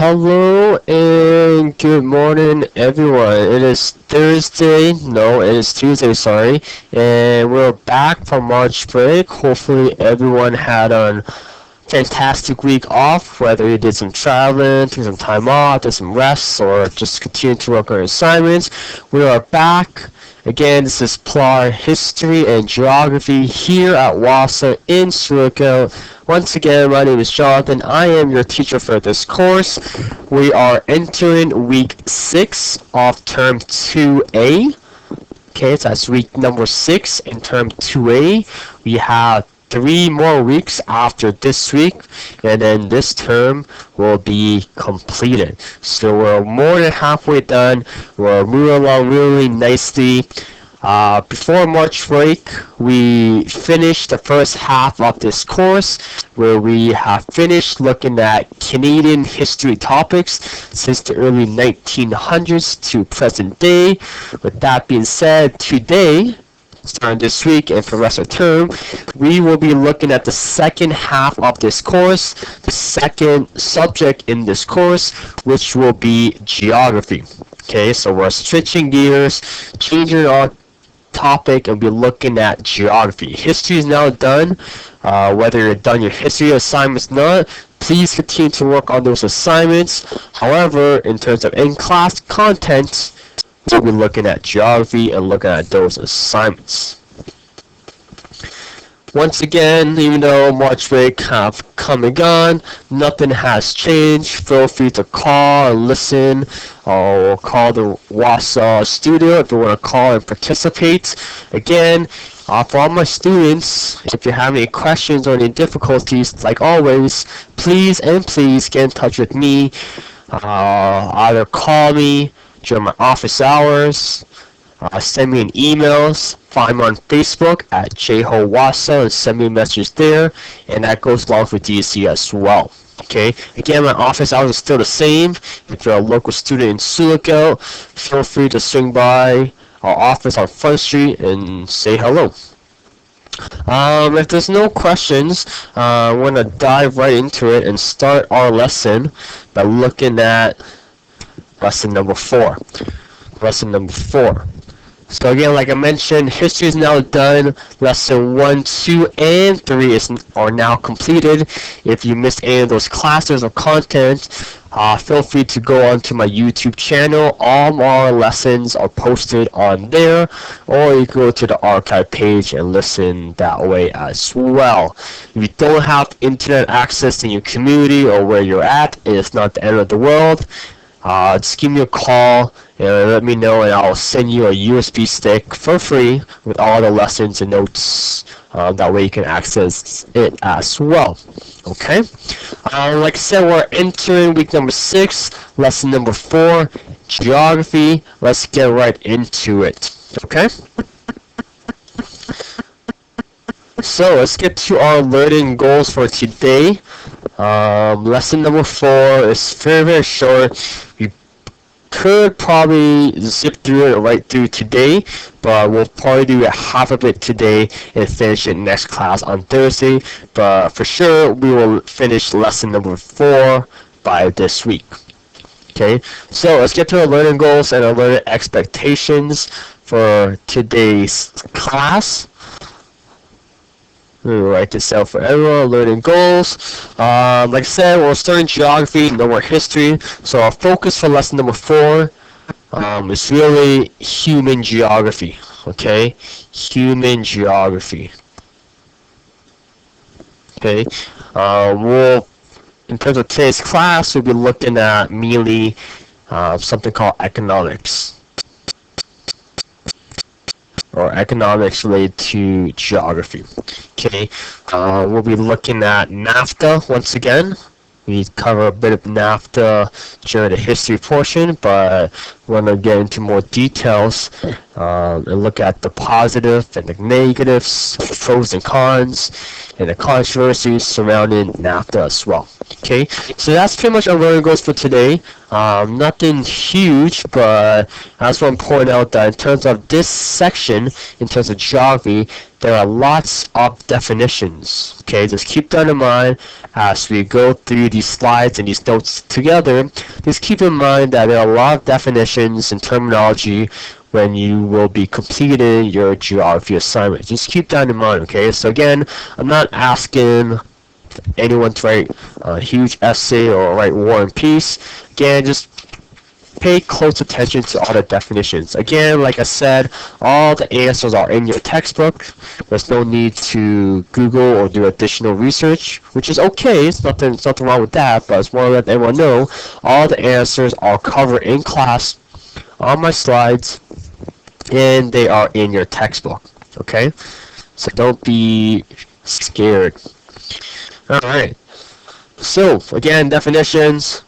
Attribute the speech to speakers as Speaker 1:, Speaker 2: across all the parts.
Speaker 1: Hello and good morning, everyone. It is Thursday. No, it is Tuesday, sorry. And we're back from March break. Hopefully everyone had a fantastic week off, whether you did some traveling, took some time off, did some rests, or just continued to work on assignments. We are back. Again, this is PLAR History and Geography here at WASA in Schuylkill. Once again, my name is Jonathan. I am your teacher for this course. We are entering week 6 of term 2A. Okay, so that's week number 6 in term 2A. We have 3 more weeks after this week, and then this term will be completed. So we're more than halfway done. We're moving along really nicely. Before March break, we finished the first half of this course, where we have finished looking at Canadian history topics since the early 1900s to present day. With that being said, today, starting this week and for the rest of the term, we will be looking at the second half of this course, the second subject in this course, which will be geography. Okay, so we're switching gears, changing our topic, and we'll be looking at geography. History is now done. Whether you're done your history assignments or not, please continue to work on those assignments. However, in terms of in-class content, we'll be looking at geography and looking at those assignments. Once again, even though March break have come and gone, nothing has changed. Feel free to call and listen, or call the WASA studio if you want to call and participate. Again, for all my students, if you have any questions or any difficulties, like always, please get in touch with me. Either call me during my office hours, send me an email, find me on Facebook at jhowasa and send me a message there, and that goes along for DC as well. Okay, again, my office hours are still the same. If you're a local student in Schuylkill, feel free to swing by our office on Front Street and say hello. If there's no questions, I'm going to dive right into it and start our lesson by looking at lesson number 4. Lesson number 4. So again, like I mentioned, history is now done. Lesson 1, 2, and 3 are now completed. If you missed any of those classes or content, feel free to go onto my YouTube channel. All our lessons are posted on there, or you can go to the archive page and listen that way as well. If you don't have internet access in your community or where you're at, it's not the end of the world. Just give me a call and let me know, and I'll send you a USB stick for free with all the lessons and notes. That way you can access it as well. Okay? Like I said, we're entering week number 6, lesson number 4, geography. Let's get right into it. Okay? So let's get to our learning goals for today. Lesson number 4 is very short. We could probably zip through it right through today, but we'll probably do half of it today and finish it next class on Thursday. But for sure, we will finish lesson number 4 by this week. Okay, so let's get to our learning goals and our learning expectations for today's class. We'll write this out for everyone. Learning goals. Like I said, we're starting geography, no more history. So our focus for lesson number 4 is really human geography. Okay, human geography. Okay, in terms of today's class, we'll be looking at mainly something called economics, or economics related to geography. Okay, we'll be looking at NAFTA once again. We cover a bit of NAFTA during the history portion, but we're going to get into more details and look at the positive and the negatives, the pros and cons, and the controversies surrounding NAFTA as well. Okay, so that's pretty much our learning goals for today. Nothing huge, but I just want to point out that in terms of this section, in terms of geography, there are lots of definitions. Okay, just keep that in mind as we go through these slides and these notes together. Just keep in mind that there are a lot of definitions and terminology when you will be completing your geography assignment. Just keep that in mind, okay? So again, I'm not asking anyone to write a huge essay or write War and Peace. Again, just pay close attention to all the definitions. Again, like I said, all the answers are in your textbook. There's no need to Google or do additional research, which is okay. It's nothing wrong with that, but I just want to let everyone know all the answers are covered in class on my slides, and they are in your textbook. Okay? So don't be scared. Alright. So, again, definitions.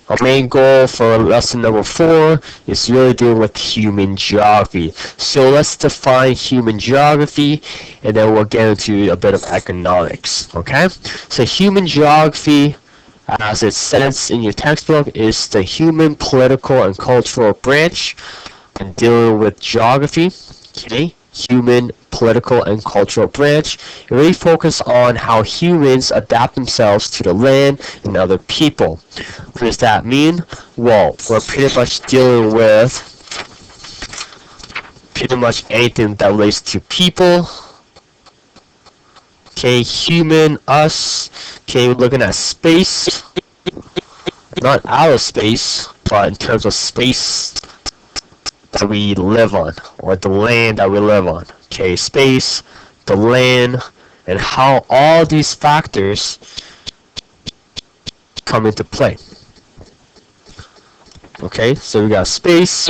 Speaker 1: Our main goal for lesson number 4 is really dealing with human geography. So let's define human geography, and then we'll get into a bit of economics. Okay? So human geography, as it says in your textbook, is the human political and cultural branch and dealing with geography. Okay? Human political and cultural branch. It really focuses on how humans adapt themselves to the land and other people. What does that mean? Well, we're pretty much dealing with pretty much anything that relates to people. Okay, human, us. Okay, we're looking at space. Not outer space, but in terms of space that we live on, or the land that we live on. Okay, space, the land, and how all these factors come into play. Okay, so we got space.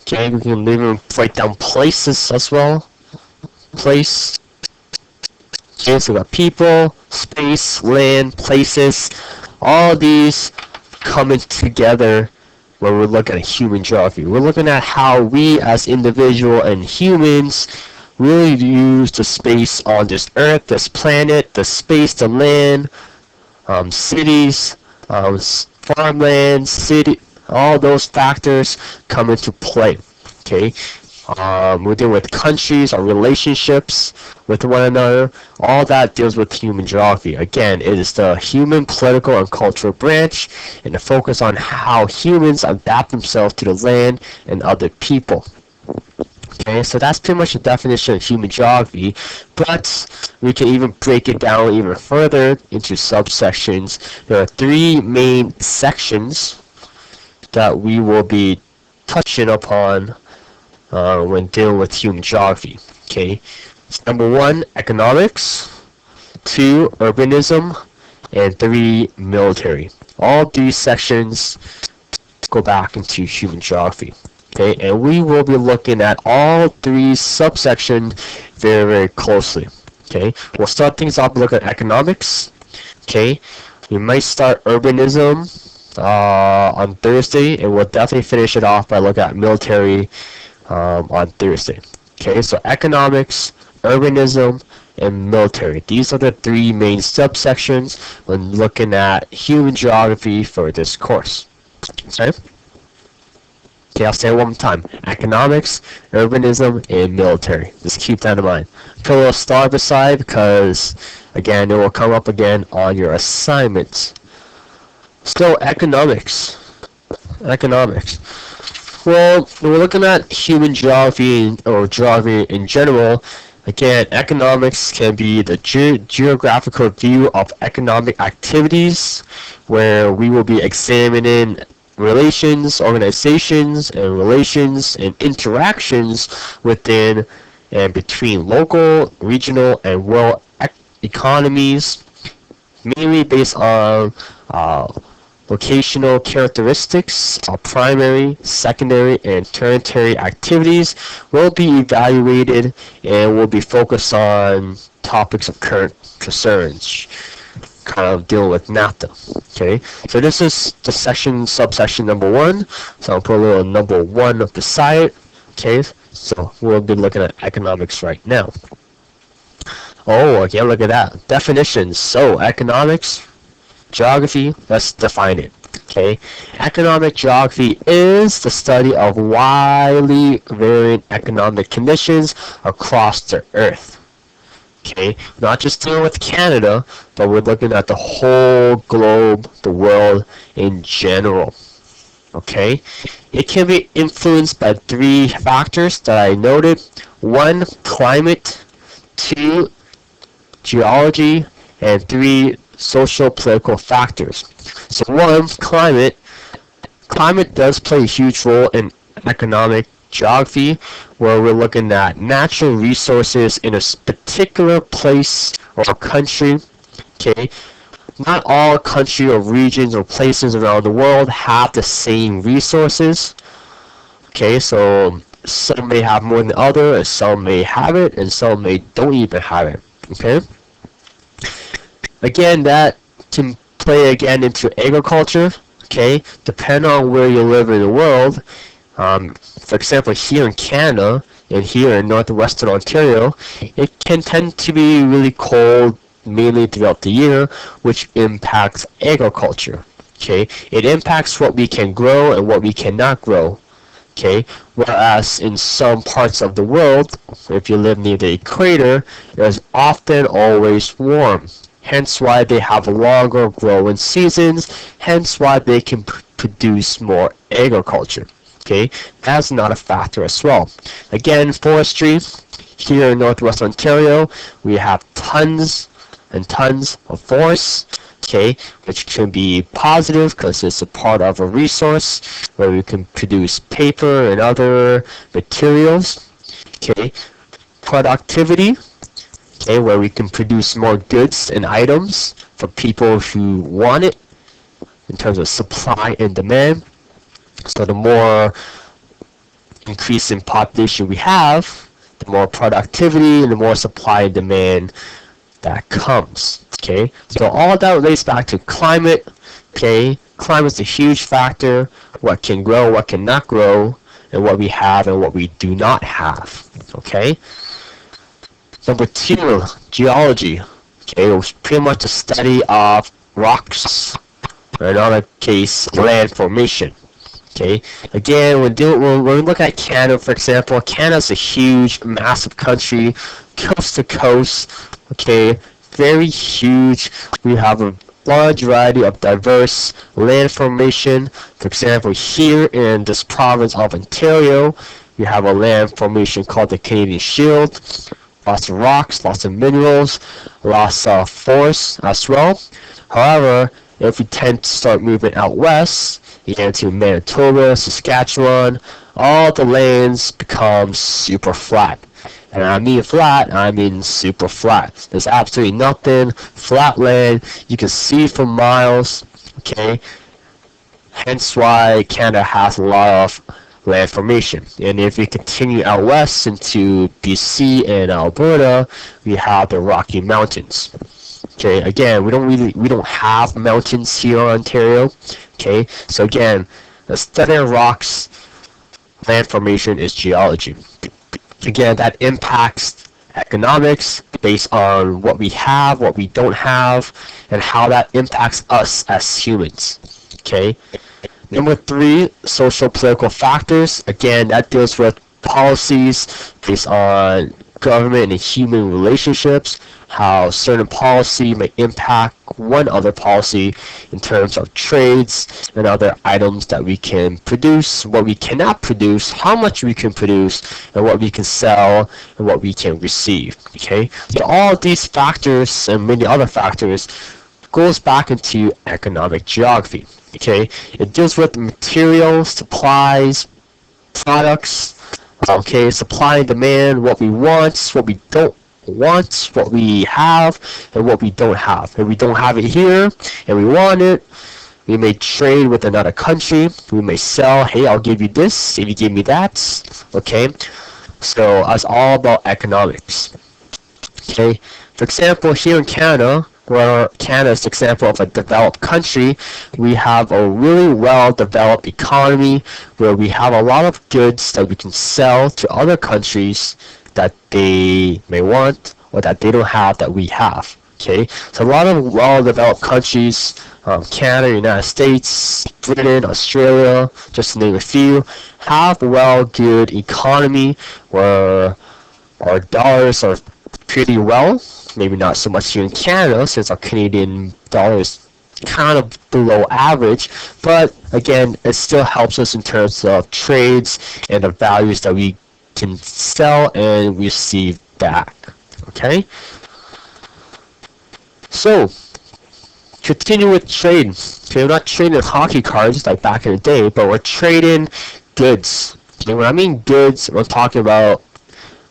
Speaker 1: Okay, we can even write down places as well. Place. Okay, so we got people, space, land, places. All these coming together when we're looking at human geography. We're looking at how we as individual and humans really use the space on this earth, this planet, the space, the land, cities, farmland, city, all those factors come into play. Okay, we're dealing with countries, our relationships with one another. All that deals with human geography. Again, it is the human political and cultural branch, and the focus on how humans adapt themselves to the land and other people. Okay, so that's pretty much the definition of human geography, but we can even break it down even further into subsections. There are 3 main sections that we will be touching upon when dealing with human geography. Okay, so number 1, economics, 2, urbanism, and 3, military. All these sections go back into human geography. Okay, and we will be looking at all 3 subsections very, very closely. Okay, we'll start things off with looking at economics. Okay, we might start urbanism on Thursday, and we'll definitely finish it off by looking at military on Thursday. Okay, so economics, urbanism, and military. These are the 3 main subsections when looking at human geography for this course. Okay? Okay, I'll say it one more time. Economics, urbanism, and military. Just keep that in mind. Put a little star beside because, again, it will come up again on your assignments. So, economics. Economics. Well, we're looking at human geography or geography in general. Again, economics can be the geographical view of economic activities, where we will be examining relations, organizations, and relations and interactions within and between local, regional, and world economies, mainly based on locational characteristics of primary, secondary, and tertiary activities will be evaluated and will be focused on topics of current concerns, kind of dealing with NAFTA. Okay, so this is the subsection number 1. So I'll put a little number 1 up beside it. Okay, so we'll be looking at economics right now. Oh, okay, look at that. Definitions. So economics, geography, let's define it. Okay, economic geography is the study of widely varying economic conditions across the earth. Okay, not just dealing with Canada, but we're looking at the whole globe, the world in general. Okay, it can be influenced by three factors that I noted. One, climate. Two, geology. And three, social political factors. So one, climate. Climate does play a huge role in economic geography, where we're looking at natural resources in a particular place or country. Okay, not all country or regions or places around the world have the same resources. Okay, so some may have more than other, and some may have it, and some may don't even have it. Okay, again, that can play again into agriculture. Okay, depending on where you live in the world. For example, here in Canada and here in northwestern Ontario, it can tend to be really cold mainly throughout the year, which impacts agriculture. Okay, it impacts what we can grow and what we cannot grow. Okay, whereas in some parts of the world, if you live near the equator, it is often always warm. Hence why they have longer growing seasons, hence why they can produce more agriculture. Okay, that's not a factor as well. Again, forestry, here in northwest Ontario, we have tons and tons of forests, okay, which can be positive because it's a part of a resource where we can produce paper and other materials. Okay, productivity, okay, where we can produce more goods and items for people who want it in terms of supply and demand. So the more increase in population we have, the more productivity and the more supply and demand that comes. Okay, so all that relates back to climate. Okay, climate's a huge factor. What can grow, what cannot grow, and what we have and what we do not have. Okay. Number two, geology. Okay, it was pretty much a study of rocks, or in another case, land formation. Okay, again, when we look at Canada, for example, Canada's a huge, massive country, coast to coast. Okay, very huge. We have a large variety of diverse land formation. For example, here in this province of Ontario, we have a land formation called the Canadian Shield. Lots of rocks, lots of minerals, lots of forests as well. However, if we tend to start moving out west, you get into Manitoba, Saskatchewan, all the lands become super flat. And I mean flat, I mean super flat. There's absolutely nothing, flat land, you can see for miles, okay? Hence why Canada has a lot of land formation. And if we continue out west into BC and Alberta, we have the Rocky Mountains. Okay, again, we don't have mountains here in Ontario. Okay, so again, the study of rocks, land formation is geology. Again, that impacts economics based on what we have, what we don't have, and how that impacts us as humans. Okay. Number three, social political factors. Again, that deals with policies based on government and human relationships, how certain policy may impact one other policy in terms of trades and other items that we can produce, what we cannot produce, how much we can produce, and what we can sell and what we can receive. Okay, so all of these factors and many other factors goes back into economic geography. Okay, it deals with materials, supplies, products. Okay, supply and demand, what we want, what we don't want, what we have, and what we don't have. If we don't have it here and we want it, we may trade with another country. We may sell, hey, I'll give you this if you give me that. Okay, so it's all about economics. Okay, for example, here in Canada, where Canada is an example of a developed country, we have a really well-developed economy where we have a lot of goods that we can sell to other countries that they may want or that they don't have that we have. Okay, so a lot of well-developed countries, Canada, United States, Britain, Australia, just to name a few, have a good economy where our dollars are pretty well. Maybe not so much here in Canada since our Canadian dollar is kind of below average, but again, it still helps us in terms of trades and the values that we can sell and receive back. Okay? So, continue with trade. Okay, we're not trading hockey cards like back in the day, but we're trading goods. Okay, when I mean goods, we're talking about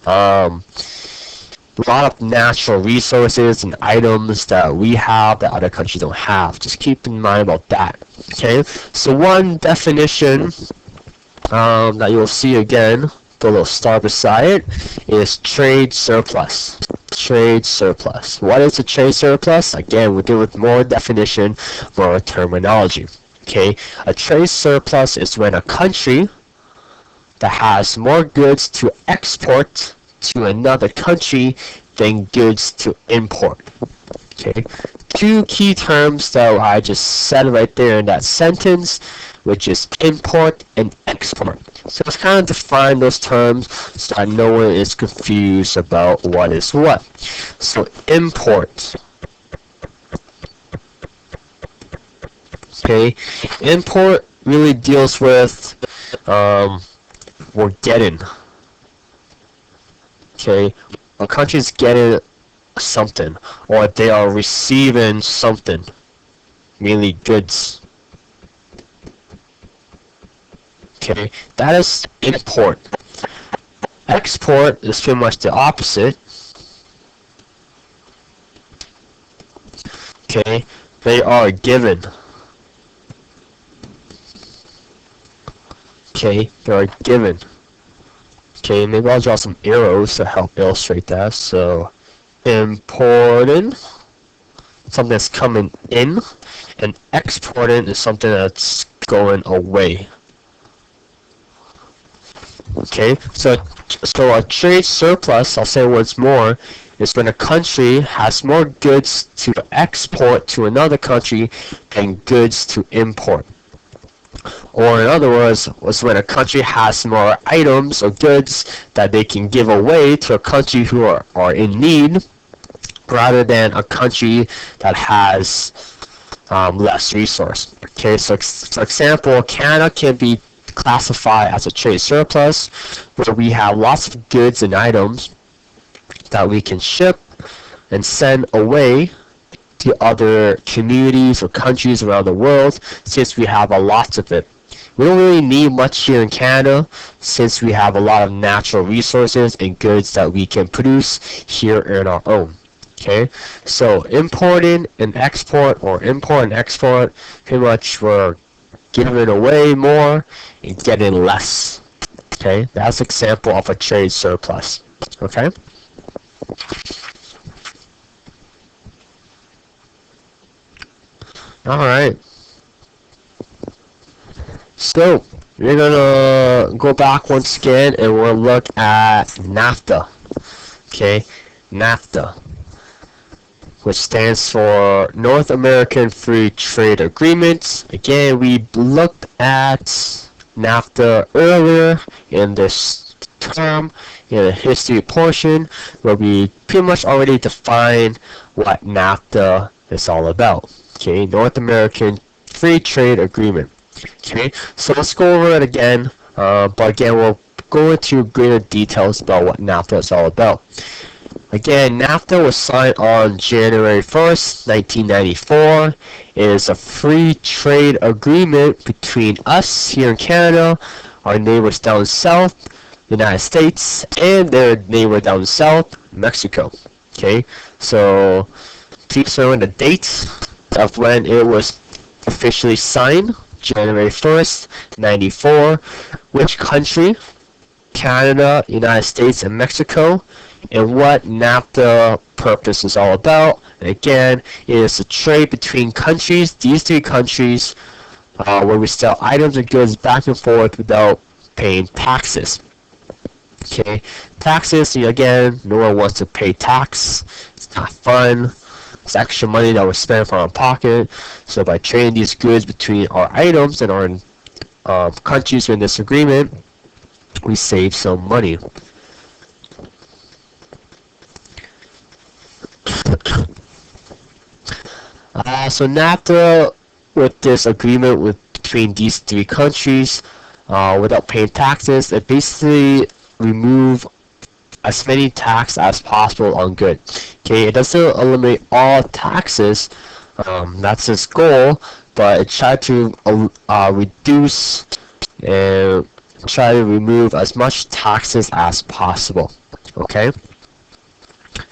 Speaker 1: a lot of natural resources and items that we have that other countries don't have. Just keep in mind about that. Okay, so one definition that you'll see again, the little star beside it, is trade surplus. Trade surplus. What is a trade surplus? Again, we'll deal with more definition, more terminology. Okay, a trade surplus is when a country that has more goods to export to another country than goods to import. Okay, two key terms that I just said right there in that sentence, which is import and export. So let's kind of define those terms so that no one is confused about what is what. So import. Okay, import really deals with we're getting. Okay, a country's getting something, or they are receiving something, mainly goods. Okay, that is import. Export is pretty much the opposite. Okay, they are given. Okay, they are given. Okay, maybe I'll draw some arrows to help illustrate that. So, importing, something that's coming in, and exporting is something that's going away. Okay, so a trade surplus, I'll say once more, is when a country has more goods to export to another country than goods to import. Or in other words, was when a country has more items or goods that they can give away to a country who are in need, rather than a country that has less resource. Okay, so for example, Canada can be classified as a trade surplus, where we have lots of goods and items that we can ship and send away to other communities or countries around the world, since we have a lot of it. We don't really need much here in Canada, since we have a lot of natural resources and goods that we can produce here on our own. Okay, so importing and export, or import and export, pretty much we're giving away more and getting less. Okay, that's an example of a trade surplus. Okay. Alright, so we're gonna go back once again and we'll look at NAFTA. Okay, NAFTA, which stands for North American Free Trade Agreement. Again, we looked at NAFTA earlier in this term in the history portion, where we pretty much already defined what NAFTA is all about. Okay, North American Free Trade Agreement. Okay, so let's go over it again, but again we'll go into greater details about what NAFTA is all about. Again, NAFTA was signed on January 1st, 1994. It is a free trade agreement between us here in Canada, our neighbors down south, the United States, and their neighbor down south, Mexico. Okay, so please remember the date of when it was officially signed, January 1st, 94. Which country? Canada, United States, and Mexico. And what NAFTA purpose is all about. And again, it is a trade between countries, these three countries, where we sell items and goods back and forth without paying taxes. Okay, taxes, again, no one wants to pay tax. It's not fun. It's extra money that was spent from our pocket. So by trading these goods between our items and our countries in this agreement, we save some money. So NAFTA, with this agreement between these three countries, without paying taxes, it basically remove as many tax as possible on good. Okay, it doesn't eliminate all taxes. That's its goal, but it tried to reduce and try to remove as much taxes as possible. Okay,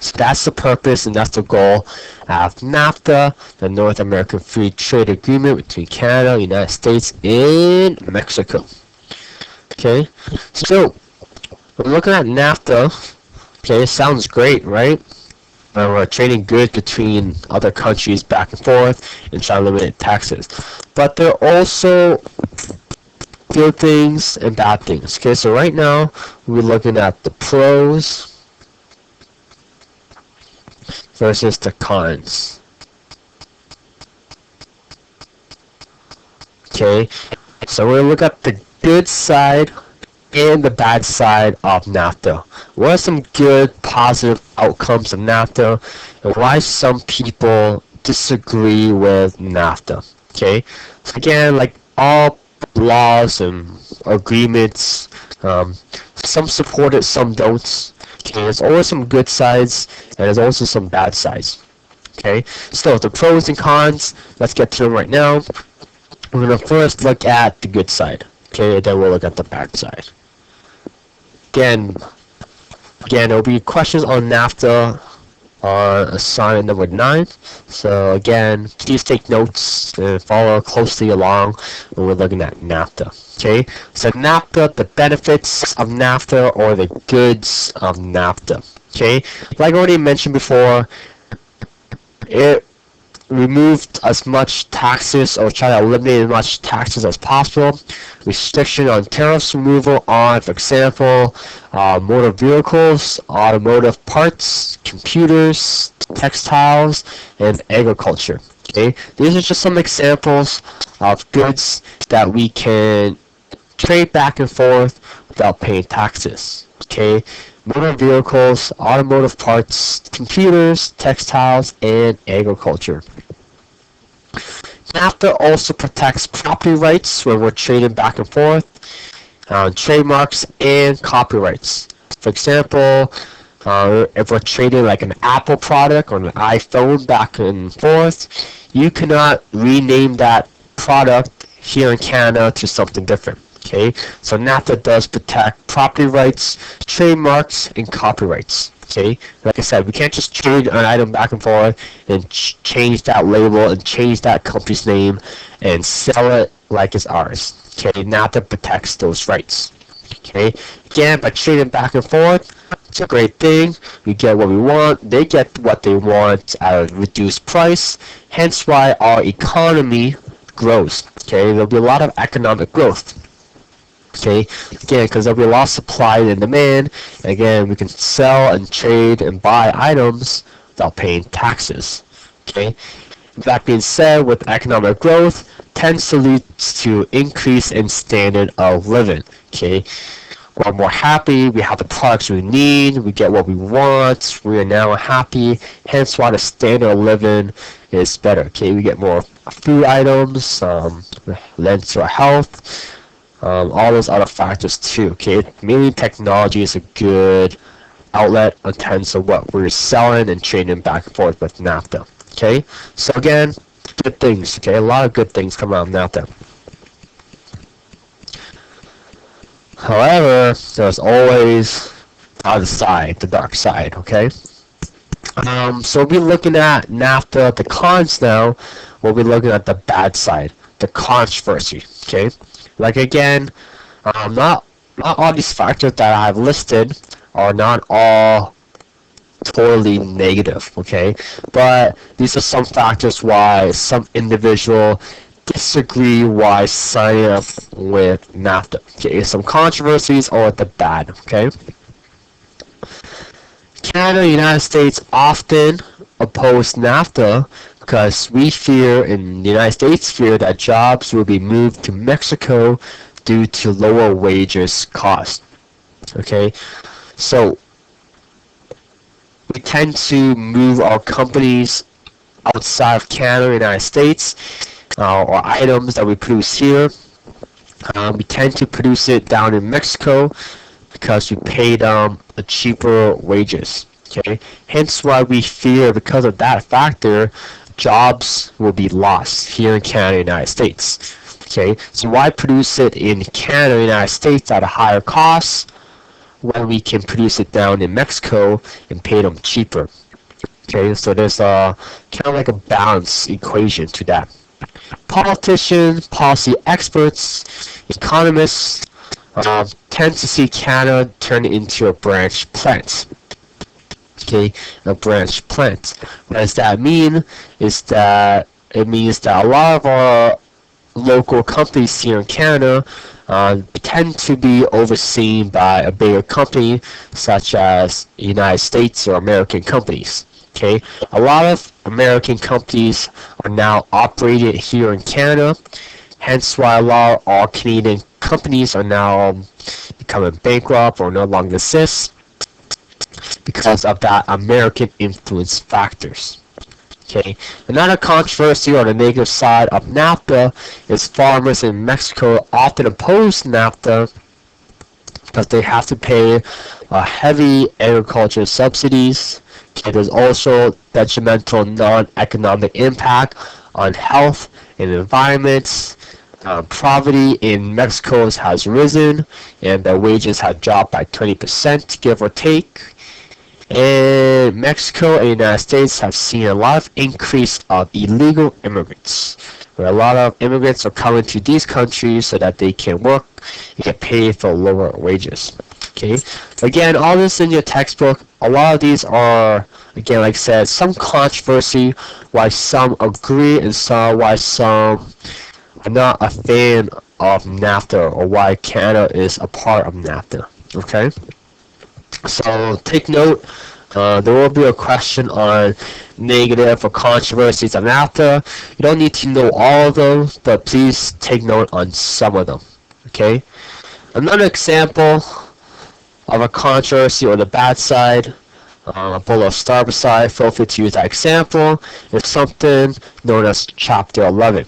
Speaker 1: so that's the purpose and that's the goal of NAFTA, the North American Free Trade Agreement between Canada, United States, and Mexico. Okay, so we're looking at NAFTA. Okay, it sounds great, right? We're trading goods between other countries back and forth and trying to eliminate taxes. But there are also good things and bad things. Okay, so right now we're looking at the pros versus the cons. Okay, so we're gonna look at the good side and the bad side of NAFTA. What are some good, positive outcomes of NAFTA, and why some people disagree with NAFTA? Okay, so again, like all laws and agreements, some support it, some don't. Okay, there's always some good sides, and there's also some bad sides. Okay, so the pros and cons, let's get to them right now. We're going to first look at the good side. Okay, then we'll look at the bad side. Again, there'll be questions on NAFTA on assignment number 9. So again, please take notes and follow closely along when we're looking at NAFTA. Okay, so NAFTA, the benefits of NAFTA or the goods of NAFTA. Okay, like I already mentioned before, it removed as much taxes or try to eliminate as much taxes as possible. Restriction on tariffs removal on, for example, motor vehicles, automotive parts, computers, textiles, and agriculture. Okay, these are just some examples of goods that we can trade back and forth without paying taxes. Okay, motor vehicles, automotive parts, computers, textiles, and agriculture. NAFTA also protects property rights when we're trading back and forth, trademarks, and copyrights. For example, if we're trading like an Apple product or an iPhone back and forth, you cannot rename that product here in Canada to something different. Okay, so NAFTA does protect property rights, trademarks, and copyrights. Okay, like I said, we can't just trade an item back and forth and change that label and change that company's name and sell it like it's ours. Okay, NAFTA protects those rights. Okay, again, by trading back and forth, it's a great thing. We get what we want, they get what they want at a reduced price, hence why our economy grows. Okay, there'll be a lot of economic growth. Okay, again, because there'll be a lot of supply and demand. Again, we can sell and trade and buy items without paying taxes. Okay, that being said, with economic growth, tends to lead to increase in standard of living. Okay, we're more happy, we have the products we need, we get what we want, we are now happy, hence why the standard of living is better. Okay, we get more food items, lends to our health, all those other factors too. Okay, mainly technology is a good outlet in terms of what we're selling and trading back and forth with NAFTA. Okay, so again, good things. Okay, a lot of good things come out of NAFTA. However, there's always the other side, the dark side. Okay, so we'll be looking at NAFTA, the cons now. We'll be looking at the bad side, the controversy. Okay. Like again, not all these factors that I have listed are not all totally negative, okay? But these are some factors why some individual disagree why signing up with NAFTA. Okay, some controversies are the bad, okay? Canada and the United States often oppose NAFTA because we fear, in the United States, fear that jobs will be moved to Mexico due to lower wages cost. Okay, so We tend to move our companies outside of Canada, United States, or items that we produce here. We tend to produce it down in Mexico because we pay them a cheaper wages. Okay, hence why we fear, because of that factor, jobs will be lost here in Canada, United States. Okay, so why produce it in Canada, United States at a higher cost when we can produce it down in Mexico and pay them cheaper? Okay, so there's a kind of like a balance equation to that. Politicians, policy experts, economists tend to see Canada turn into a branch plant. Okay, a branch plant. What does that mean? Is that it means that a lot of our local companies here in Canada tend to be overseen by a bigger company, such as United States or American companies. Okay, a lot of American companies are now operated here in Canada, hence why a lot of our Canadian companies are now becoming bankrupt or no longer exist because of that American influence factors. Okay, another controversy or the negative side of NAFTA is farmers in Mexico often oppose NAFTA because they have to pay heavy agricultural subsidies. Okay, there's also detrimental non-economic impact on health and environment. Poverty in Mexico has risen, and the wages have dropped by 20%, give or take. And Mexico and the United States have seen a lot of increase of illegal immigrants, where a lot of immigrants are coming to these countries so that they can work and get paid for lower wages. Okay, again, all this in your textbook. A lot of these are, again, like I said, some controversy, why some agree and why some are not a fan of NAFTA, or why Canada is a part of NAFTA. Okay, so take note. There will be a question on negative or controversies of NAFTA. You don't need to know all of those, but please take note on some of them. Okay, another example of a controversy or the bad side, below starboard side, feel free to use that example, is something known as Chapter 11.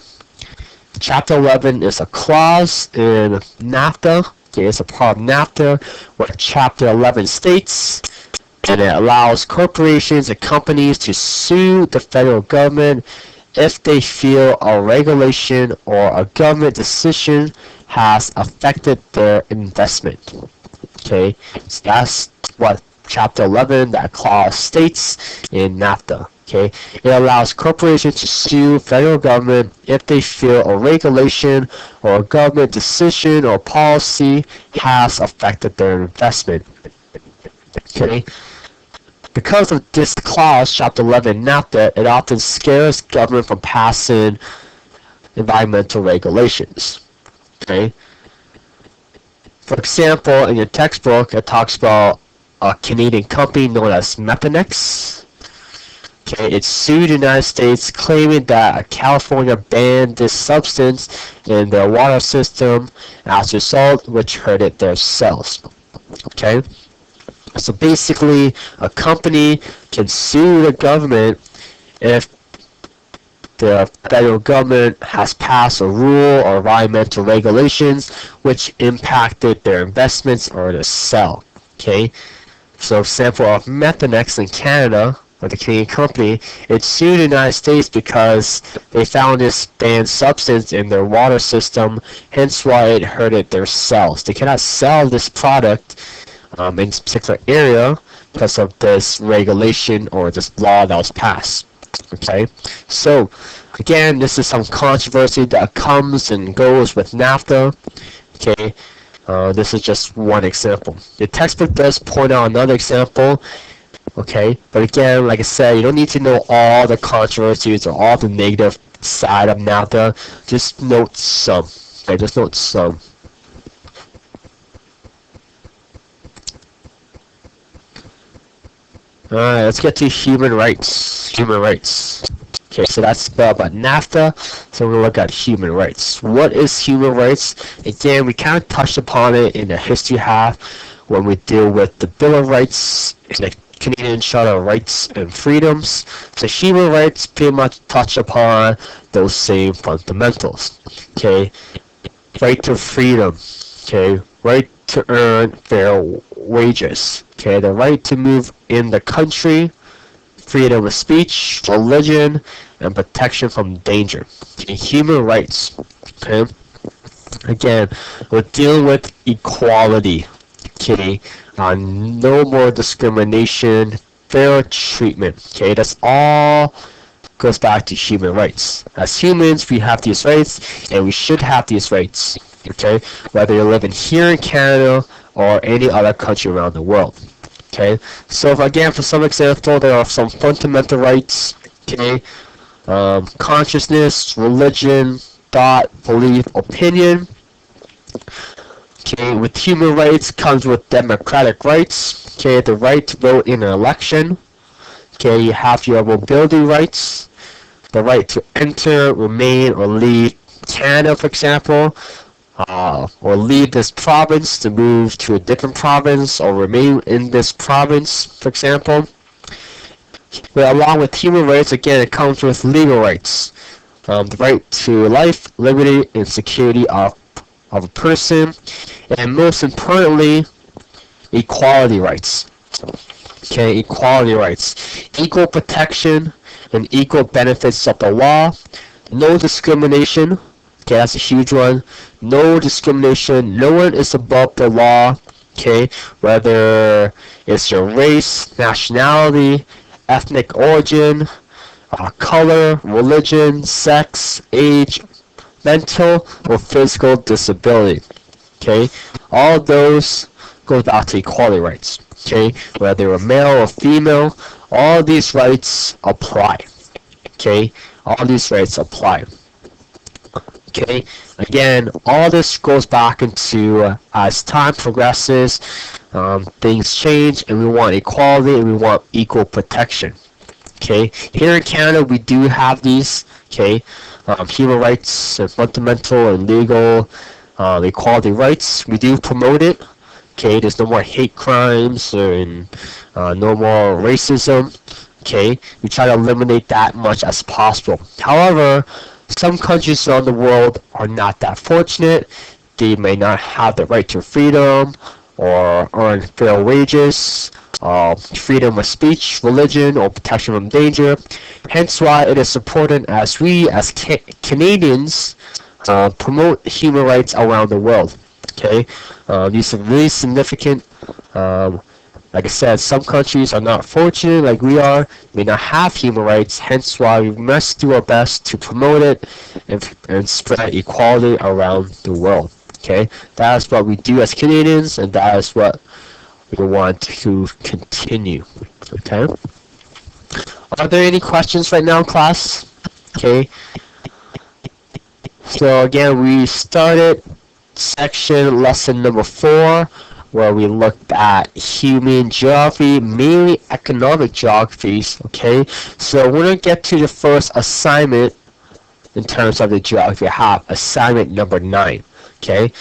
Speaker 1: Chapter 11 is a clause in NAFTA. Okay, it's a part of NAFTA where Chapter 11 states, and it allows corporations and companies to sue the federal government if they feel a regulation or a government decision has affected their investment. Okay, so that's what Chapter 11, that clause states in NAFTA. Okay, it allows corporations to sue federal government if they feel a regulation or a government decision or policy has affected their investment. Okay, because of this clause, Chapter 11 NAFTA, it often scares government from passing environmental regulations. Okay. For example, in your textbook, it talks about a Canadian company known as Methanex. Okay, it sued the United States, claiming that California banned this substance in their water system as a result, which hurted their sales. Okay, so basically, a company can sue the government if the federal government has passed a rule or environmental regulations which impacted their investments or their sale. Okay, so example of Methanex in Canada, or the Canadian company, it sued the United States because they found this banned substance in their water system, hence why it hurted their sales. They cannot sell this product in this particular area because of this regulation or this law that was passed. Okay, so again, this is some controversy that comes and goes with NAFTA. Okay, this is just one example. The textbook does point out another example. Okay, but again, like I said, you don't need to know all the controversies or all the negative side of NAFTA. Just note some. Okay, just note some. Alright, let's get to human rights. Human rights. Okay, so that's about NAFTA. So we're going to look at human rights. What is human rights? Again, we kind of touched upon it in the history half when we deal with the Bill of Rights in the Canadian Charter of Rights and Freedoms. So human rights pretty much touch upon those same fundamentals. Okay, right to freedom. Okay, right to earn fair wages. Okay, the right to move in the country, freedom of speech, religion, and protection from danger. Okay, human rights. Okay, again, we're dealing with equality. Okay, no more discrimination, fair treatment. Okay, that's all goes back to human rights. As humans, we have these rights, and we should have these rights. Okay, whether you're living here in Canada or any other country around the world. Okay, so again, for some example, there are some fundamental rights. Okay, consciousness, religion, thought, belief, opinion. Okay, with human rights comes with democratic rights. Okay, the right to vote in an election. Okay, you have your mobility rights, the right to enter, remain, or leave Canada, for example, or leave this province to move to a different province, or remain in this province, for example. But along with human rights, again, it comes with legal rights. The right to life, liberty, and security of a person, and most importantly, equality rights. Okay, equality rights. Equal protection and equal benefits of the law. No discrimination. Okay, that's a huge one. No discrimination. No one is above the law. Okay, whether it's your race, nationality, ethnic origin, color, religion, sex, age, mental or physical disability. Okay, all of those go back to equality rights. Okay, whether you're male or female, all these rights apply. Okay, all these rights apply. Okay, again, all this goes back into as time progresses, things change, and we want equality and we want equal protection. Okay, here in Canada we do have these. Okay, human rights and fundamental and legal equality rights. We do promote it. Okay, there's no more hate crimes and no more racism. Okay, we try to eliminate that much as possible. However, some countries around the world are not that fortunate. They may not have the right to freedom or earn fair wages, freedom of speech, religion, or protection from danger. Hence why it is important as we, as Canadians, promote human rights around the world. Okay, these are really significant. Like I said, some countries are not fortunate like we are, may not have human rights, hence why we must do our best to promote it and spread equality around the world. Okay, that is what we do as Canadians, and that is what we want to continue. Okay, are there any questions right now, class? Okay, so again, we started section lesson number 4, where we looked at human geography, mainly economic geographies. Okay, so we're going to get to the first assignment in terms of the geography. I have assignment number 9. Okay,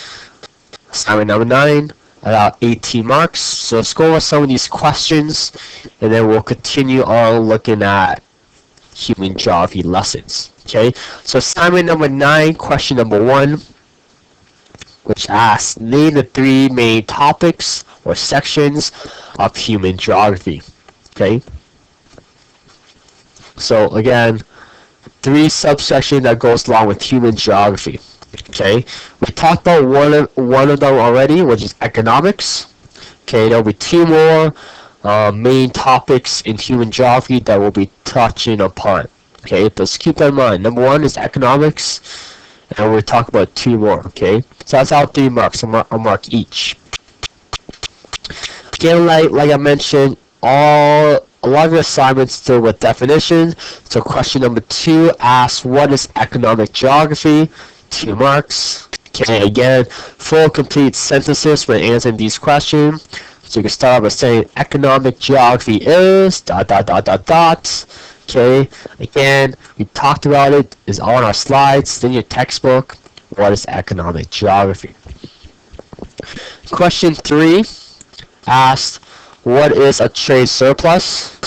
Speaker 1: assignment number 9, about 18 marks. So let's go over some of these questions, and then we'll continue on looking at human geography lessons. Okay, so assignment number 9, question number 1, which asks, name the 3 main topics or sections of human geography. Okay, so again, 3 subsections that goes along with human geography. Okay, we talked about one of them already, which is economics. Okay, there'll be 2 more main topics in human geography that we'll be touching upon. Okay, let's keep that in mind. Number 1 is economics, and we'll talk about 2 more. Okay, so that's our 3 marks. I'll mark each. Again, like I mentioned, a lot of your assignments deal with definitions. So question number 2 asks, what is economic geography? 2 marks. Okay, again, full complete sentences when answering these questions. So you can start by saying economic geography is ... Okay, again, we talked about it, it's on our slides, it's in your textbook. What is economic geography? Question 3 asks, What is a trade surplus?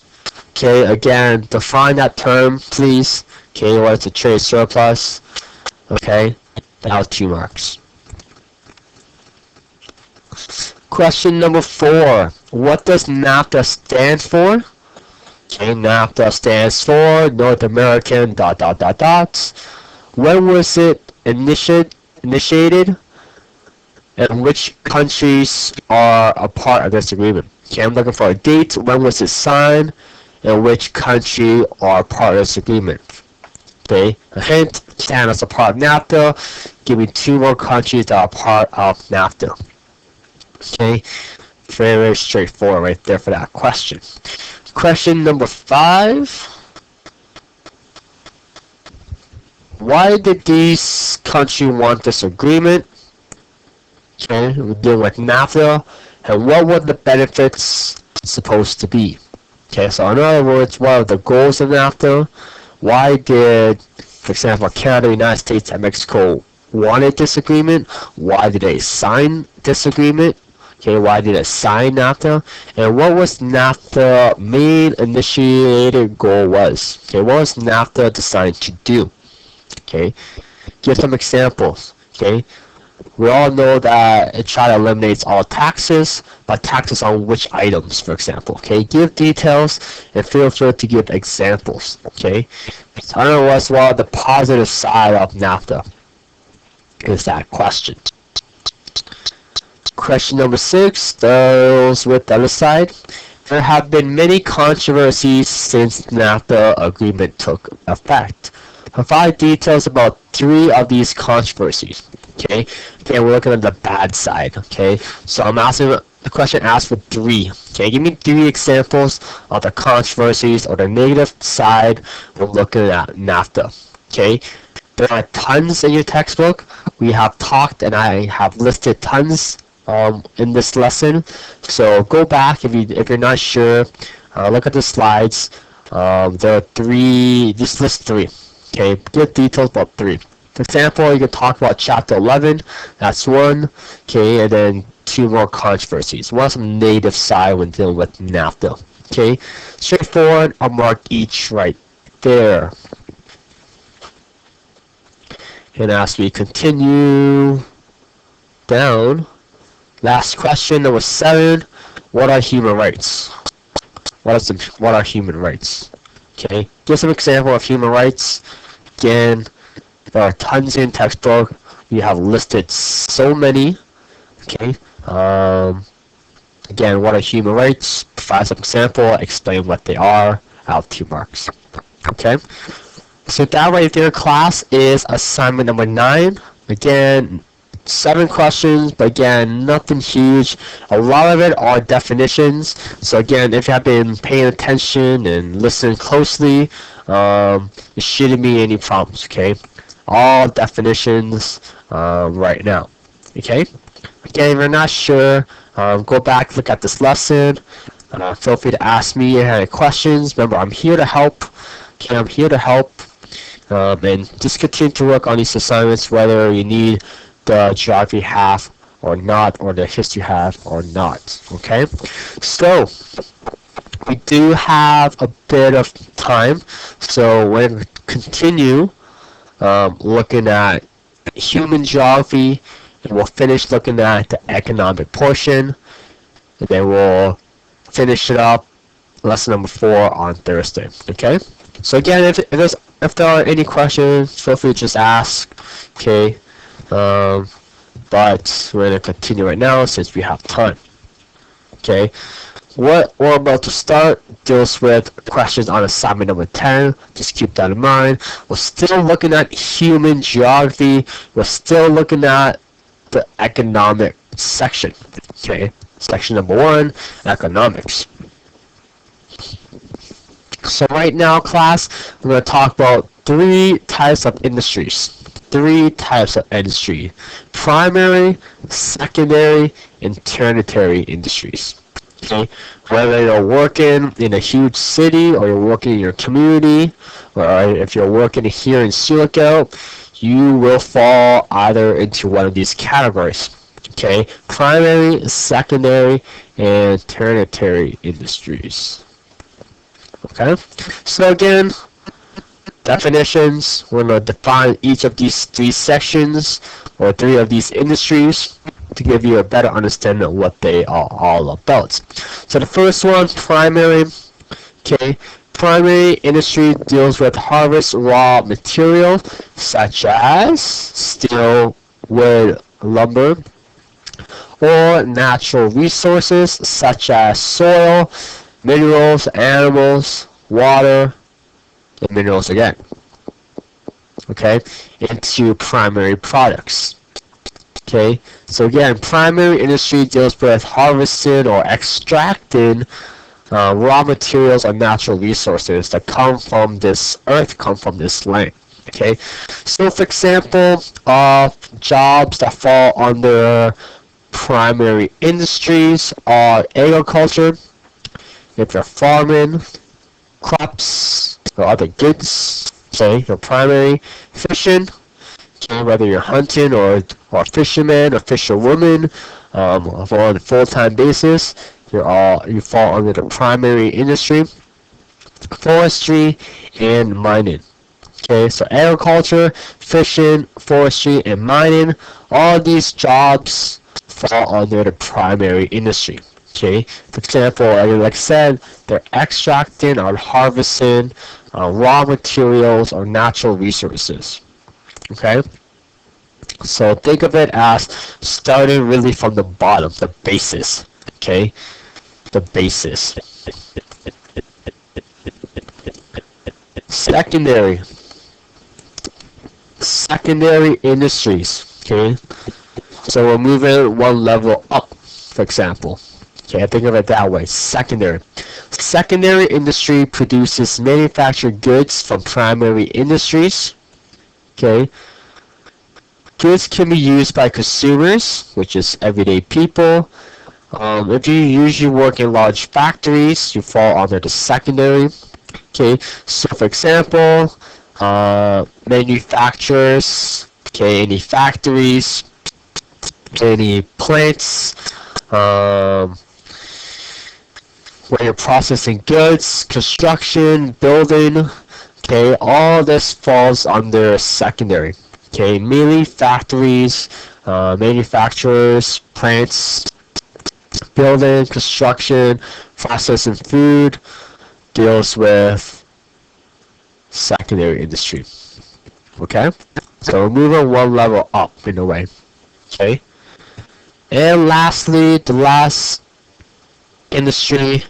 Speaker 1: Okay, again, define that term, please. Okay, what is a trade surplus? Okay, now 2 marks. Question number 4. What does NAFTA stand for? Okay, NAFTA stands for North American ... When was it initiated? And which countries are a part of this agreement? Okay, I'm looking for a date. When was it signed? And which country are part of this agreement? Okay, a hint. Canada's a part of NAFTA. Give me 2 more countries that are part of NAFTA. Okay, very, very straightforward right there for that question. Question number 5. Why did these countries want this agreement? Okay, we're dealing with NAFTA, and what were the benefits supposed to be? Okay, so in other words, what are the goals of NAFTA? Why did, for example, Canada, United States, and Mexico wanted this agreement? Why did they sign this agreement? Okay, why did it sign NAFTA? And what was NAFTA main initiated goal was? Okay, what was NAFTA designed to do? Okay, give some examples. Okay, we all know that it tries to eliminate all taxes, but taxes on which items, for example. Okay, give details and feel free to give examples. Okay, so I don't know what's the positive side of NAFTA is that question. Question number 6 deals with the other side. There have been many controversies since NAFTA agreement took effect. Provide details about 3 of these controversies. Okay, we're looking at the bad side. Okay, so I'm asking the question asked for 3. Okay, give me 3 examples of the controversies or the negative side when looking at NAFTA. Okay, there are tons in your textbook. We have talked and I have listed tons in this lesson. So go back if you're not sure. Look at the slides. There are 3. Just list 3. Okay, give details about 3. For example, you can talk about chapter 11. That's 1. Okay, and then 2 more controversies. What's some negative side when dealing with NAFTA? Okay, straightforward. I'll mark each right there. And as we continue down, last question, number 7. What are human rights? What are human rights? Okay, give some example of human rights. Again, there are tons in textbook. We have listed so many. Okay. Again, what are human rights? Provide some example. Explain what they are. Out 2 marks. Okay. So that right there, class, is assignment number 9. Again, 7 questions, but again, nothing huge. A lot of it are definitions. So again, if you have been paying attention and listening closely, there shouldn't be any problems. Okay. All definitions right now. Okay. Again, if you're not sure, go back, look at this lesson. Feel free to ask me if you have any questions. Remember, I'm here to help. Okay, I'm here to help. And just continue to work on these assignments, whether you need the geography half or not, or the history half or not. Okay. So we do have a bit of time, so we're going to continue looking at human geography, and we'll finish looking at the economic portion, and then we'll finish it up lesson number 4 on Thursday. Okay, so again, if there are any questions, feel free to just ask. Okay, but we're going to continue right now since we have time. Okay, what we're about to start deals with questions on assignment number 10. Just keep that in mind. We're still looking at human geography. We're still looking at the economic section. Okay, section number 1, economics. So right now, class, we're going to talk about 3 types of industries. 3 types of industry: primary, secondary, and tertiary industries. Okay, whether you're working in a huge city or you're working in your community, or if you're working here in Silico, you will fall either into one of these categories. Okay, primary, secondary, and tertiary industries. Okay, so again, definitions. We're going to define each of these three sections or three of these industries to give you a better understanding of what they are all about. So the first one, primary. Okay, primary industry deals with harvest raw materials such as steel, wood, lumber, or natural resources such as soil, minerals, animals, water, and minerals again. Okay, into primary products. Okay, so again, primary industry deals with harvesting or extracting raw materials or natural resources that come from this earth, come from this land. Okay, so for example, jobs that fall under primary industries are agriculture, if you're farming, crops, or other goods, okay, your primary, fishing, okay, whether you're hunting or fisherman or fisherwoman, on a full-time basis, you fall under the primary industry, forestry, and mining. Okay, so agriculture, fishing, forestry, and mining, all these jobs fall under the primary industry. Okay, for example, like I said, they're extracting or harvesting raw materials or natural resources. Okay, so think of it as starting really from the bottom, the basis. Okay, the basis. Secondary industries. Okay, so we're moving one level up, for example. Okay, think of it that way. Secondary industry produces manufactured goods from primary industries. Okay, goods can be used by consumers, which is everyday people. If you usually work in large factories, you fall under the secondary. Okay, so for example, manufacturers, okay, any factories, any plants, where you're processing goods, construction, building, okay, all this falls under secondary. Okay, mainly factories, manufacturers, plants, building, construction, processing food, deals with secondary industry. Okay, so we're moving one level up in a way. Okay, and lastly, the last industry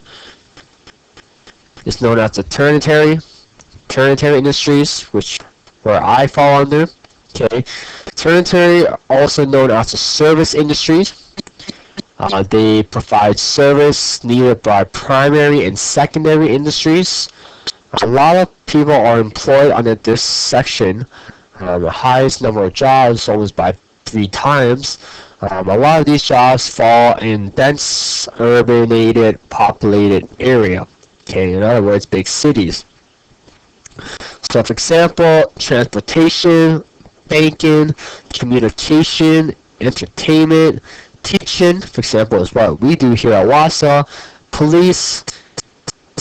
Speaker 1: is known as the tertiary industries, which where I fall under. Okay, tertiary, also known as the service industries. They provide service needed by primary and secondary industries. A lot of people are employed under this section. The highest number of jobs, almost by 3 times. A lot of these jobs fall in dense, urbanized, populated area. Okay, in other words, big cities. So, for example, transportation, banking, communication, entertainment, teaching, for example, is what we do here at Wausau, police,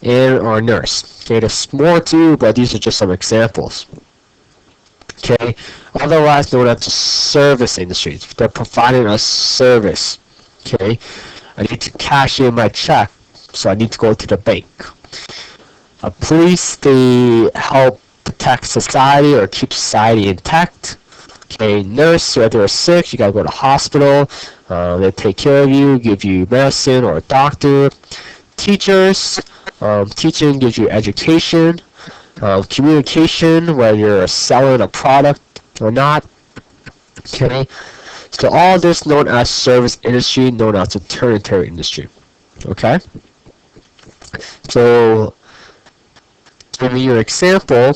Speaker 1: and our nurse. Okay, there's more too, but these are just some examples. Okay, otherwise known as the service industries. They're providing a service. Okay, I need to cash in my check, so I need to go to the bank. Police, they help protect society or keep society intact. Okay, nurse, whether you're sick, you gotta go to the hospital. They take care of you, give you medicine or a doctor. Teachers, teaching gives you education. Communication, whether you're selling a product or not. Okay, so all this known as service industry, known as the tertiary industry. Okay, so giving you an example,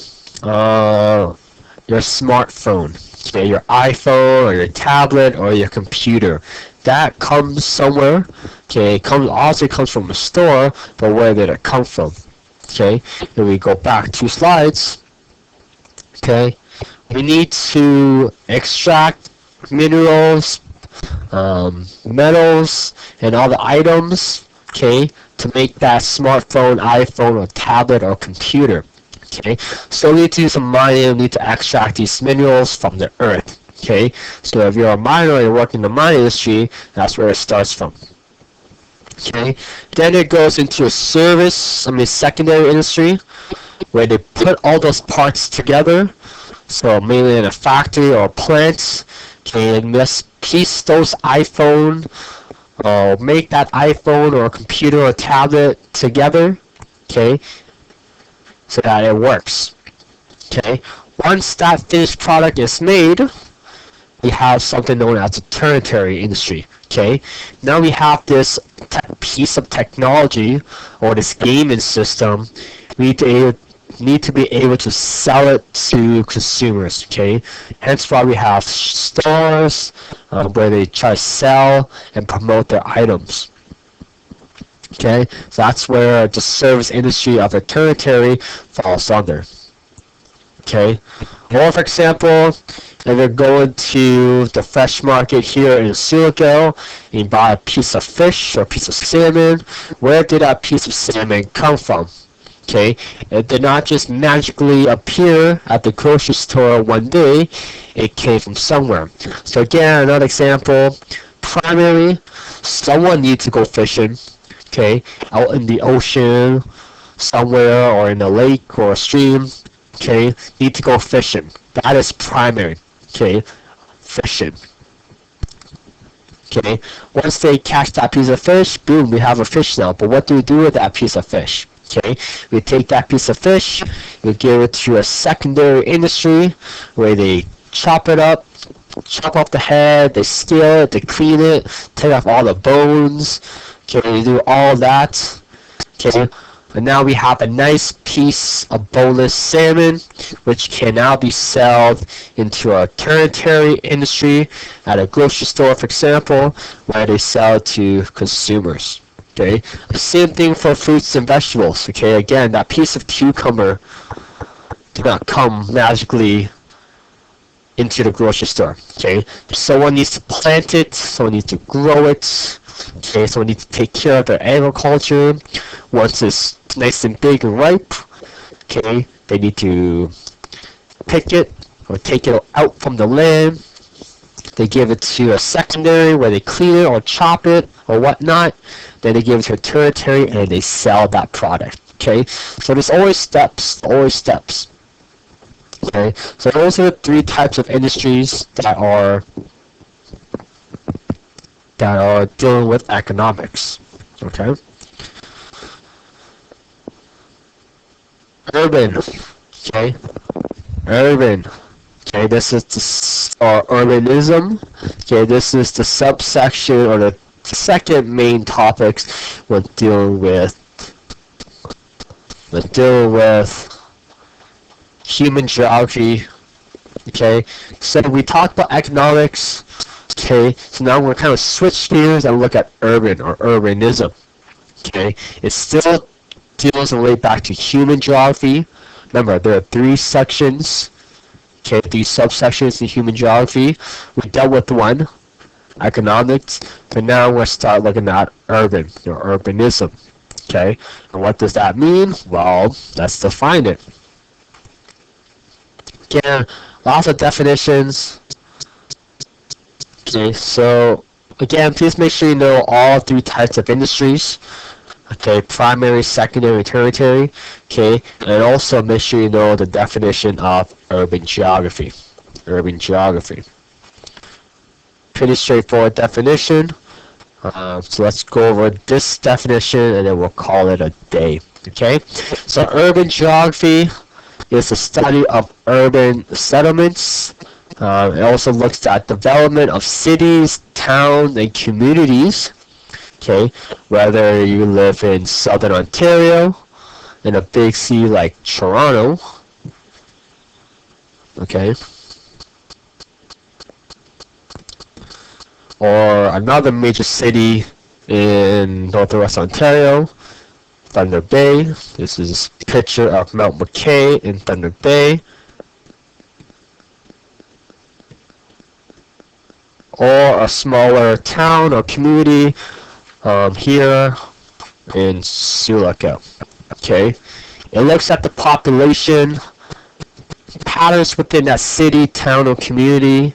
Speaker 1: your smartphone, okay, your iPhone or your tablet or your computer, that comes somewhere. Okay, it comes from a store, but where did it come from? Okay, if we go back 2 slides, okay, we need to extract minerals, metals, and other items, okay, to make that smartphone, iPhone, or tablet, or computer. Okay, so we need to do some mining, we need to extract these minerals from the earth. Okay, so if you're a miner and you work in the mining industry, that's where it starts from. Okay, then it goes into a secondary industry, where they put all those parts together. So mainly in a factory or plant, okay, and just piece those iPhone, make that iPhone or computer or tablet together, okay, so that it works. Okay, once that finished product is made, we have something known as the tertiary industry. Okay, now we have this piece of technology or this gaming system. We need to be able to sell it to consumers. Okay, hence why we have stores where they try to sell and promote their items. Okay, so that's where the service industry of the tertiary falls under. Okay, or for example, if you're going to the fresh market here in Silico and you buy a piece of fish or a piece of salmon, where did that piece of salmon come from? Okay, it did not just magically appear at the grocery store one day, it came from somewhere. So again, another example, primary, someone needs to go fishing, okay, out in the ocean, somewhere, or in a lake or a stream, okay, need to go fishing. That is primary, okay, fishing. Okay, once they catch that piece of fish, boom, we have a fish now. But what do we do with that piece of fish? Okay, we take that piece of fish, we give it to a secondary industry where they chop it up, chop off the head, they scale it, they clean it, take off all the bones, okay, they do all that, okay, and now we have a nice piece of boneless salmon, which can now be sold into a tertiary industry at a grocery store, for example, where they sell to consumers. Okay, the same thing for fruits and vegetables. Okay, again, that piece of cucumber did not come magically into the grocery store. Okay, someone needs to plant it, someone needs to grow it. Okay, someone needs to take care of their agriculture. Once it's nice and big and ripe, okay, they need to pick it or take it out from the land. They give it to a secondary where they clean it or chop it or whatnot. Then they give it to a tertiary and they sell that product. Okay, so there's always steps, always steps. Okay, so those are the three types of industries that are dealing with economics. Okay, urban. Okay, urban. Okay, this is urbanism. Okay, this is the subsection or the second main topics we're dealing with. We're dealing with human geography. Okay, so we talked about economics. Okay, so now we're kind of switch gears and look at urban or urbanism. Okay, it still deals and relate back to human geography. Remember, there are three sections. Okay, these subsections in human geography. We dealt with one, economics, but now we'll start looking at urban or urbanism. Okay, and what does that mean? Well, let's define it. Again, lots of definitions. Okay, so again, please make sure you know all three types of industries. Okay, primary, secondary, tertiary. Okay, and also make sure you know the definition of urban geography. Urban geography. Pretty straightforward definition. So let's go over this definition and then we'll call it a day. Okay, so urban geography is the study of urban settlements. It also looks at development of cities, towns, and communities. Okay, whether you live in southern Ontario, in a big city like Toronto, okay, or another major city in northwest Ontario, Thunder Bay. This is a picture of Mount McKay in Thunder Bay. or a smaller town or community here in Sulaco. Okay, it looks at the population patterns within that city, town, or community.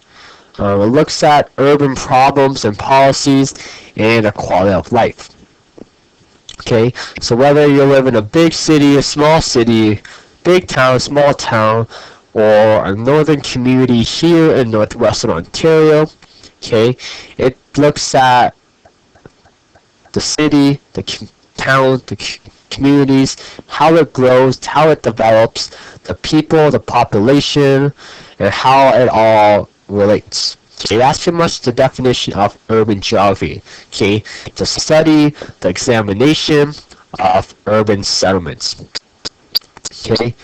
Speaker 1: It looks at urban problems and policies and the quality of life. Okay, so whether you live in a big city, a small city, big town, small town, or a northern community here in northwestern Ontario, okay, it looks at the city, the town, the communities, how it grows, how it develops, the people, the population, and how it all relates. Okay, that's pretty much the definition of urban geography. Okay, the study, the examination of urban settlements. Okay.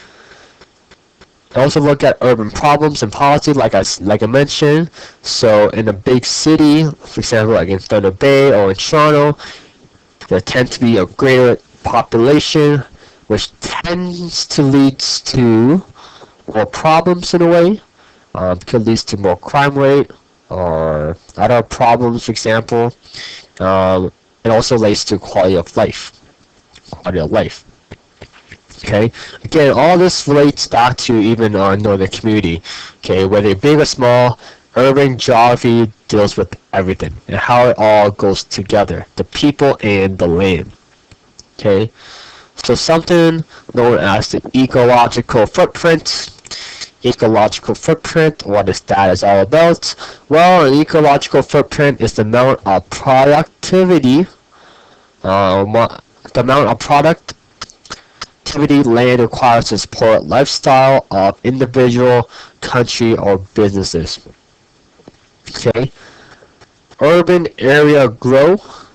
Speaker 1: Also look at urban problems and policy, like I mentioned. So in a big city, for example, like in Thunder Bay or in Toronto, there tends to be a greater population, which tends to lead to more problems in a way. Could lead to more crime rate or other problems, for example. It also leads to quality of life. Okay, again, all this relates back to even our northern community. Okay, whether big or small, urban geography deals with everything and how it all goes together, the people and the land. Okay, so something known as the ecological footprint. Ecological footprint, what is that is all about? Well, an ecological footprint is the amount of productivity, land requires to support lifestyle of individual, country, or businesses. Okay, urban area growth,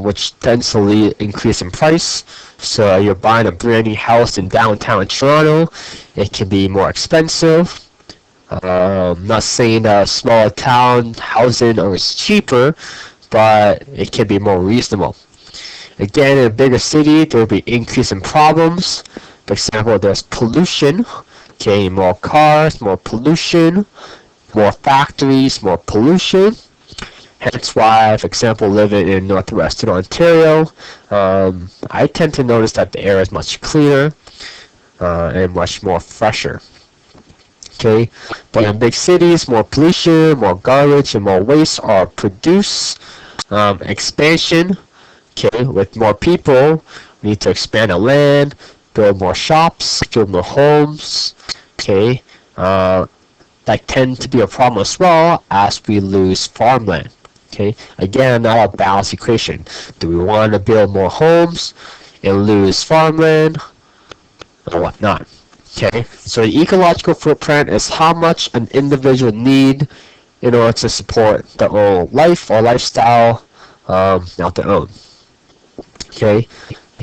Speaker 1: which tends to lead increase in price. So you're buying a brand new house in downtown Toronto, it can be more expensive. Not saying that a smaller town housing is cheaper, but it can be more reasonable. Again, in a bigger city, there will be increase in problems. For example, there's pollution. Okay, more cars, more pollution, more factories, more pollution. Hence why, for example, living in northwestern Ontario, I tend to notice that the air is much cleaner and much more fresher. Okay, but in big cities, more pollution, more garbage, and more waste are produced. Expansion. Okay, with more people, we need to expand the land, build more shops, build more homes. Okay, that tend to be a problem as well as we lose farmland. Okay, again, not a balanced equation. Do we want to build more homes and lose farmland or whatnot? Okay, so the ecological footprint is how much an individual need in order to support their own life or lifestyle of their own. Okay,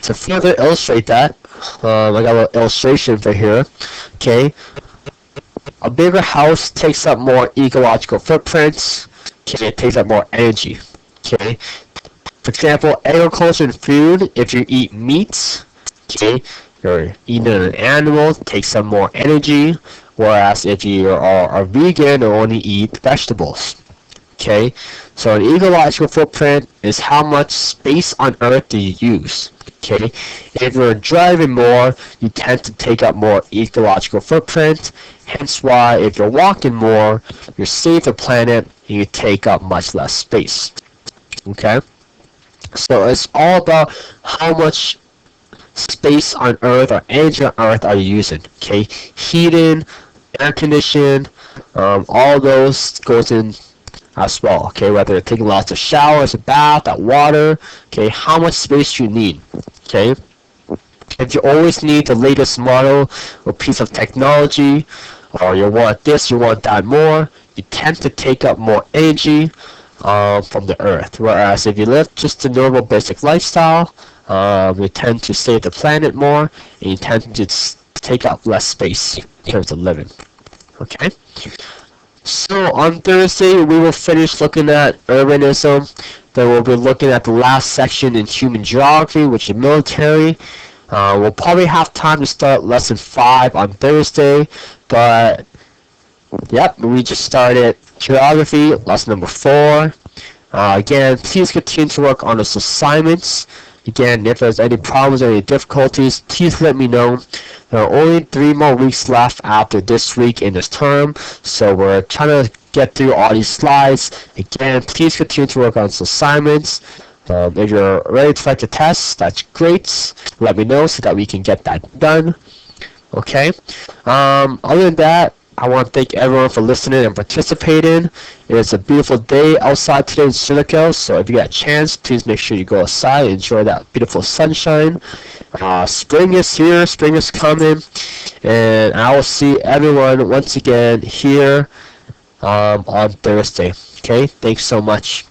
Speaker 1: to further illustrate that, I got a little illustration for here. Okay, a bigger house takes up more ecological footprints. Okay, it takes up more energy. Okay, for example, agriculture and food. If you eat meat, okay, you're eating an animal, it takes up more energy. Whereas if you are a vegan or only eat vegetables. Okay, so an ecological footprint is how much space on Earth do you use. Okay, if you're driving more, you tend to take up more ecological footprint. Hence why if you're walking more, you save the planet and you take up much less space. Okay, so it's all about how much space on Earth or energy on Earth are you using. Okay, heating, air conditioning, all those goes in as well. Okay, whether you're taking lots of showers, a bath, that water. Okay, how much space do you need? Okay, if you always need the latest model or piece of technology, or you want this, you want that more, you tend to take up more energy from the Earth. Whereas if you live just a normal basic lifestyle, you tend to save the planet more, and you tend to take up less space in terms of living. Okay. So on Thursday, we will finish looking at urbanism. Then we'll be looking at the last section in human geography, which is military. We'll probably have time to start lesson 5 on Thursday, but yep, we just started Geography, lesson number 4. Again, please continue to work on those assignments. Again, if there's any problems or any difficulties, please let me know. There are only 3 more weeks left after this week in this term, so we're trying to get through all these slides. Again, please continue to work on those assignments. If you're ready to write the test, that's great. Let me know so that we can get that done. Okay. Other than that, I want to thank everyone for listening and participating. It's a beautiful day outside today in Silico, so if you get a chance, please make sure you go outside and enjoy that beautiful sunshine. Spring is here, spring is coming, and I will see everyone once again here on Thursday. Okay, thanks so much.